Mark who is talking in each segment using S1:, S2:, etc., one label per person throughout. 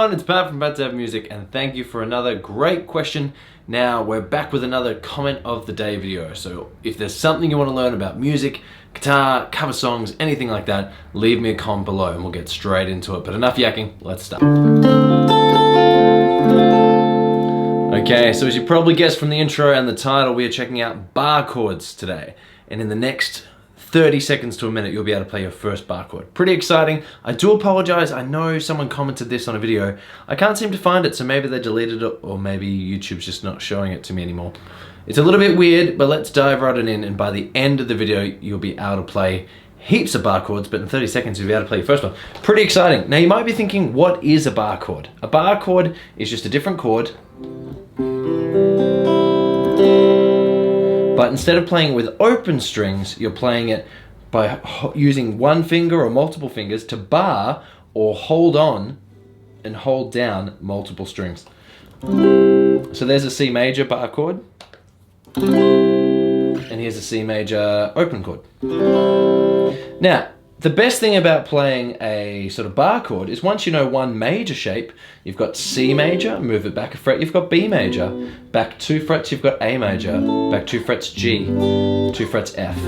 S1: everyone, it's Pat from Pat Dev Music, and thank you for another great question. Now we're back with another comment of the day video. So if there's something you want to learn about music, guitar, cover songs, anything like that, leave me a comment below and we'll get straight into it. But enough yakking, let's start. Okay, so as you probably guessed from the intro and the title, we are checking out bar chords today. And in the next 30 seconds to a minute, you'll be able to play your first bar chord. Pretty exciting. I do apologize. I know someone commented this on a video. I can't seem to find it, so maybe they deleted it, or maybe YouTube's just not showing it to me anymore. It's a little bit weird, but let's dive right in, and by the end of the video, you'll be able to play heaps of bar chords, but in 30 seconds, you'll be able to play your first one. Pretty exciting. Now, you might be thinking, what is a bar chord? A bar chord is just a different chord, but instead of playing it with open strings, you're playing it by using one finger or multiple fingers to bar or hold on and hold down multiple strings. So there's a C major bar chord, and here's a C major open chord. Now, the best thing about playing a sort of bar chord is once you know one major shape, you've got C major, move it back a fret, you've got B major, back 2 frets, you've got A major, back 2 frets G, 2 frets F.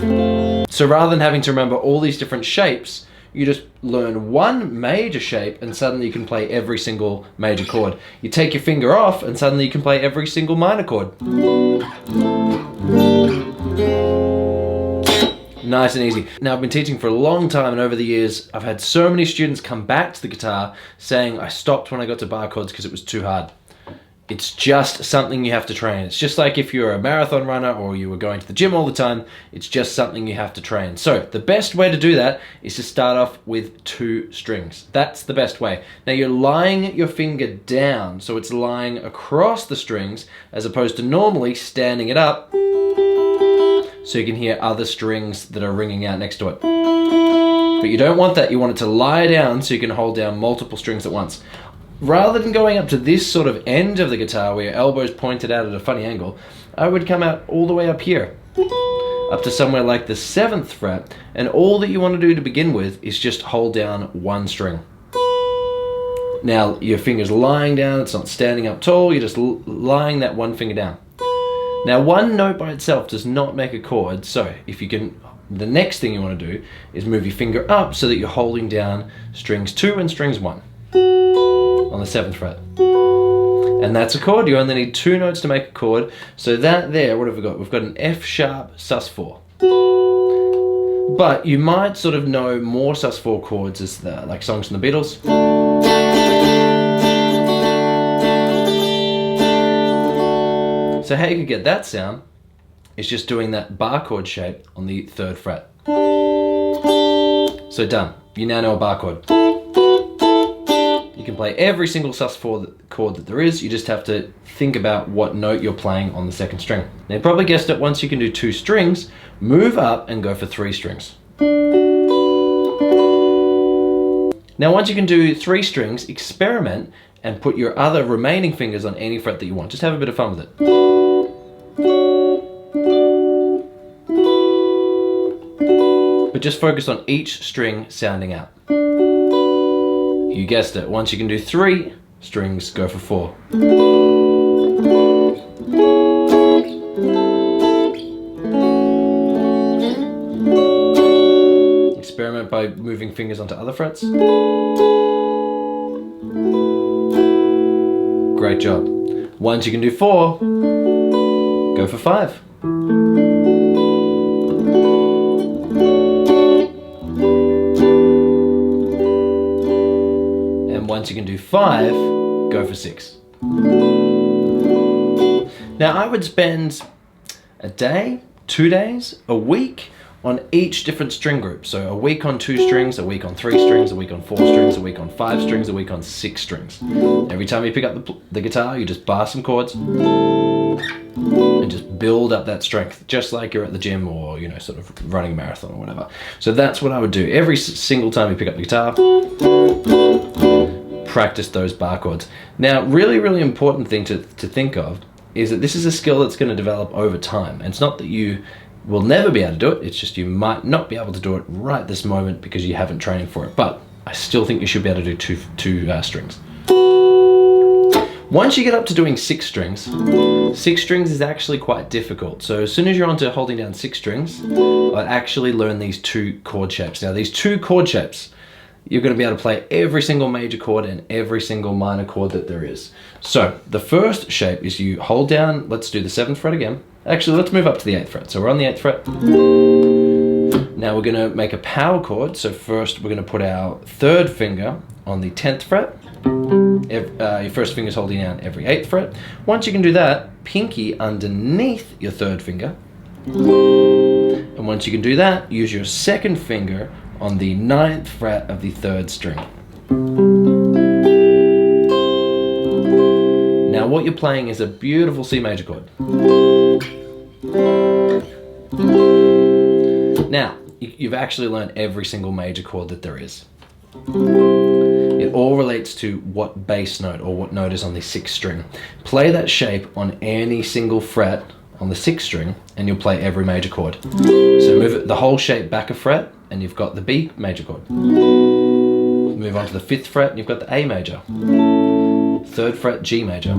S1: So rather than having to remember all these different shapes, you just learn one major shape and suddenly you can play every single major chord. You take your finger off and suddenly you can play every single minor chord. Nice and easy. Now, I've been teaching for a long time, and over the years, I've had so many students come back to the guitar saying, I stopped when I got to bar chords because it was too hard. It's just something you have to train. It's just like if you're a marathon runner or you were going to the gym all the time, it's just something you have to train. So the best way to do that is to start off with 2 strings. That's the best way. Now, you're lying your finger down, so it's lying across the strings as opposed to normally standing it up, so you can hear other strings that are ringing out next to it. But you don't want that. You want it to lie down so you can hold down multiple strings at once. Rather than going up to this sort of end of the guitar where your elbow's pointed out at a funny angle, I would come out all the way up here, up to somewhere like the 7th fret, and all that you want to do to begin with is just hold down one string. Now, your finger's lying down, it's not standing up tall, you're just lying that one finger down. Now, one note by itself does not make a chord, so if you can, the next thing you want to do is move your finger up so that you're holding down strings 2 and strings 1 on the 7th fret. And that's a chord. You only need 2 notes to make a chord. So that there, what have we got? We've got an F sharp sus4. But you might sort of know more sus4 chords as like songs from the Beatles. So how you could get that sound is just doing that bar chord shape on the 3rd fret. So done. You now know a bar chord. You can play every single sus4 chord that there is. You just have to think about what note you're playing on the 2nd string. Now, you probably guessed it, once you can do 2 strings, move up and go for 3 strings. Now, once you can do 3 strings, experiment and put your other remaining fingers on any fret that you want. Just have a bit of fun with it. But just focus on each string sounding out. You guessed it. Once you can do 3 strings, go for 4. Experiment by moving fingers onto other frets. Great job. Once you can do 4, go for 5. And once you can do 5, go for 6. Now, I would spend a day, 2 days, a week on each different string group. So a week on 2 strings, a week on 3 strings, a week on 4 strings, a week on 5 strings, a week on 6 strings. Every time you pick up the guitar, you just bar some chords and just build up that strength, just like you're at the gym or, you know, sort of running a marathon or whatever. So that's what I would do. Every single time you pick up the guitar, practice those bar chords. Now, really, really important thing to think of is that this is a skill that's going to develop over time. And it's not that you will never be able to do it, it's just you might not be able to do it right this moment because you haven't training for it. But I still think you should be able to do two strings. Once you get up to doing 6 strings, 6 strings is actually quite difficult. So as soon as you're onto holding down 6 strings, I actually learn these 2 chord shapes. Now these 2 chord shapes, you're going to be able to play every single major chord and every single minor chord that there is. So the first shape is you hold down, let's do the 7th fret again. Actually, let's move up to the 8th fret. So we're on the 8th fret. Now we're going to make a power chord. So first we're going to put our 3rd finger on the 10th fret. Your first finger is holding down every 8th fret. Once you can do that, pinky underneath your 3rd finger. And once you can do that, use your 2nd finger on the 9th fret of the 3rd string. Now what you're playing is a beautiful C major chord. Now, you've actually learned every single major chord that there is. It all relates to what bass note or what note is on the 6th string. Play that shape on any single fret on the 6th string and you'll play every major chord. So move the whole shape back a fret and you've got the B major chord. Move on to the 5th fret and you've got the A major. 3rd fret, G major.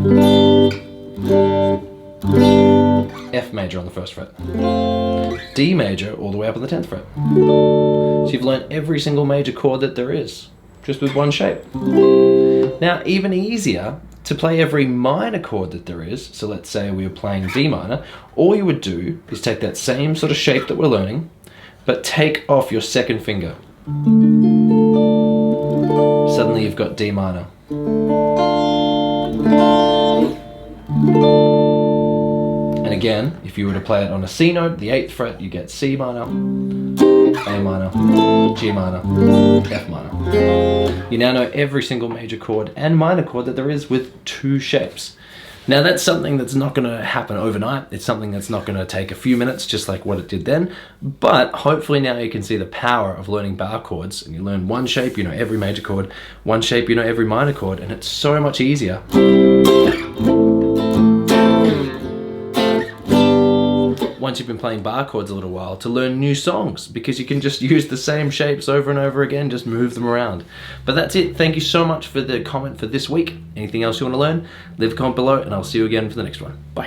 S1: F major on the 1st fret. D major all the way up on the 10th fret. So you've learned every single major chord that there is, just with one shape. Now, even easier, to play every minor chord that there is, so let's say we were playing D minor, all you would do is take that same sort of shape that we're learning, but take off your 2nd finger. Suddenly you've got D minor. And again, if you were to play it on a C note, the 8th fret, you get C minor, A minor, G minor, F minor. You now know every single major chord and minor chord that there is with 2 shapes. Now that's something that's not going to happen overnight. It's something that's not going to take a few minutes, just like what it did then. But hopefully now you can see the power of learning bar chords. And you learn one shape, you know every major chord. One shape, you know every minor chord. And it's so much easier. Once you've been playing bar chords a little while, to learn new songs, because you can just use the same shapes over and over again, just move them around. But that's it. Thank you so much for the comment for this week. Anything else you want to learn, leave a comment below and I'll see you again for the next one. Bye.